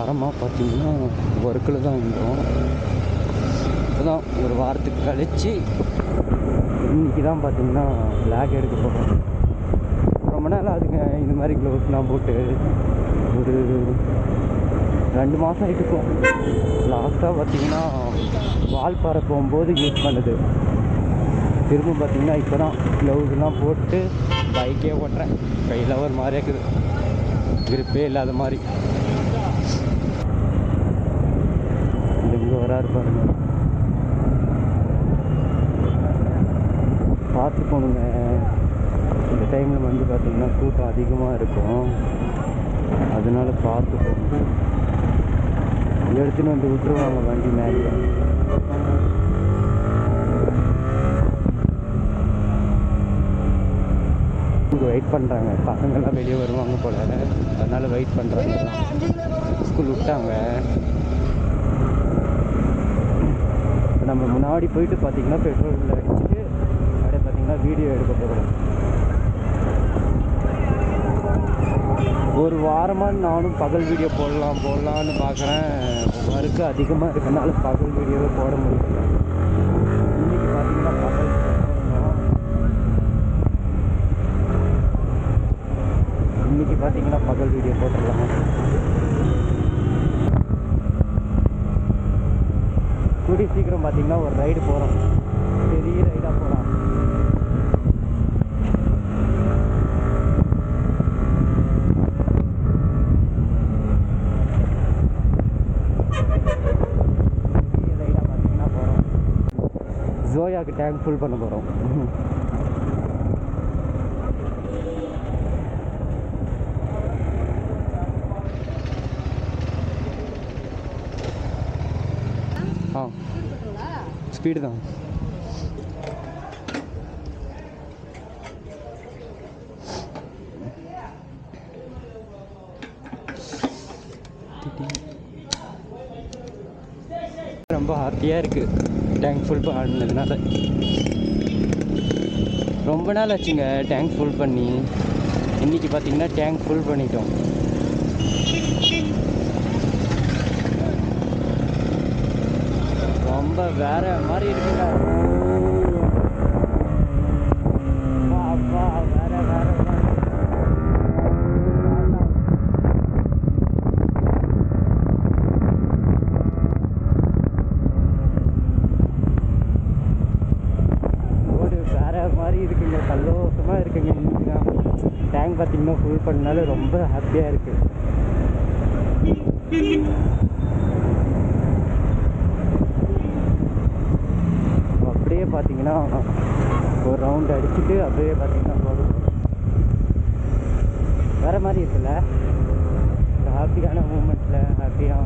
வாரமாக பார்த்தீங்கன்னா ஒர்க்கில் தான் இருந்தோம். இப்போதான் ஒரு வாரத்துக்கு கழித்து இன்றைக்கி தான் பார்த்தீங்கன்னா லேக் எடுக்க போகிறோம். ரொம்ப நாள் அதுங்க இந்த மாதிரி க்ளவுஸ்லாம் போட்டு ஒரு 2 மாதம் ஆகிட்டுருக்கும். லாஸ்ட்டாக பார்த்தீங்கன்னா வால்பாறை போகும்போது யூஸ் பண்ணுது. திரும்ப பார்த்தீங்கன்னா இப்போ தான் க்ளவுஸ்லாம் போட்டு பைக்கே ஓட்டுறேன். கையில் ஒரு மாதிரி இருக்குது, கிரிப்பே இல்லாத மாதிரி. எங்கே வராரு பாருங்க, பார்த்து போகணுங்க. இந்த டைமில் வந்து பார்த்திங்கன்னா கூட்டம் அதிகமாக இருக்கும், அதனால பார்த்து போகணும். எடுத்துன்னு வந்து விட்டுருவாங்க வண்டி மேலே. வெயிட் பண்ணுறாங்க, பசங்கள்லாம் வெளியே வருவாங்க போல், அதனால் வெயிட் பண்ணுறாங்க. ஸ்கூல் விட்டாங்க. இப்போ நம்ம முன்னாடி போயிட்டு பார்த்திங்கன்னா பெட்ரோலில் வச்சுட்டு அப்படியே பார்த்திங்கன்னா வீடியோ எடுக்க போகிறோம். ஒரு வாரமாக நானும் பகல் வீடியோ போடலான்னு பார்க்குறேன். ஒர்க்கு அதிகமாக இருக்கனால பகல் வீடியோவே போட முடியல. இன்றைக்கி பார்த்திங்கன்னா பகல் வீடியோ போட்டுடலாம். கூடி சீக்கிரம் பார்த்திங்கன்னா ஒரு ரைடு போகிறோம், பெரிய ரைடாக போகலாம். பெரிய ரைடாக பார்த்திங்கன்னா போகிறோம். ஜோயாவுக்கு டேங்க் ஃபுல் பண்ண போகிறோம். ஸ்பீடு தான். ரொம்ப ஹாப்பியாக இருக்குது டேங்க் ஃபுல் பண்ணதுனால. ரொம்ப நாள் ஆச்சுங்க டேங்க் ஃபுல் பண்ணி. இன்றைக்கி பார்த்திங்கன்னா டேங்க் ஃபுல் பண்ணிட்டோம். ரொம்ப வேற மாதிரி இருக்குங்க. வேற ரோடு வேற மாதிரி இருக்குங்க, சந்தோஷமாக இருக்குங்க. இன்னைக்கு தான் டேங்க் பார்த்திங்கன்னா ஃபுல் பண்ணனால ரொம்ப ஹாப்பியாக இருக்குது. அப்படியே பார்த்தீங்கன்னா ஒரு ரவுண்ட் அடிச்சுட்டு அப்படியே பார்த்தீங்கன்னா போதும். வேறு மாதிரி இருக்குல்ல, ஹாப்பியான மூமெண்ட்டில் ஹாப்பியாக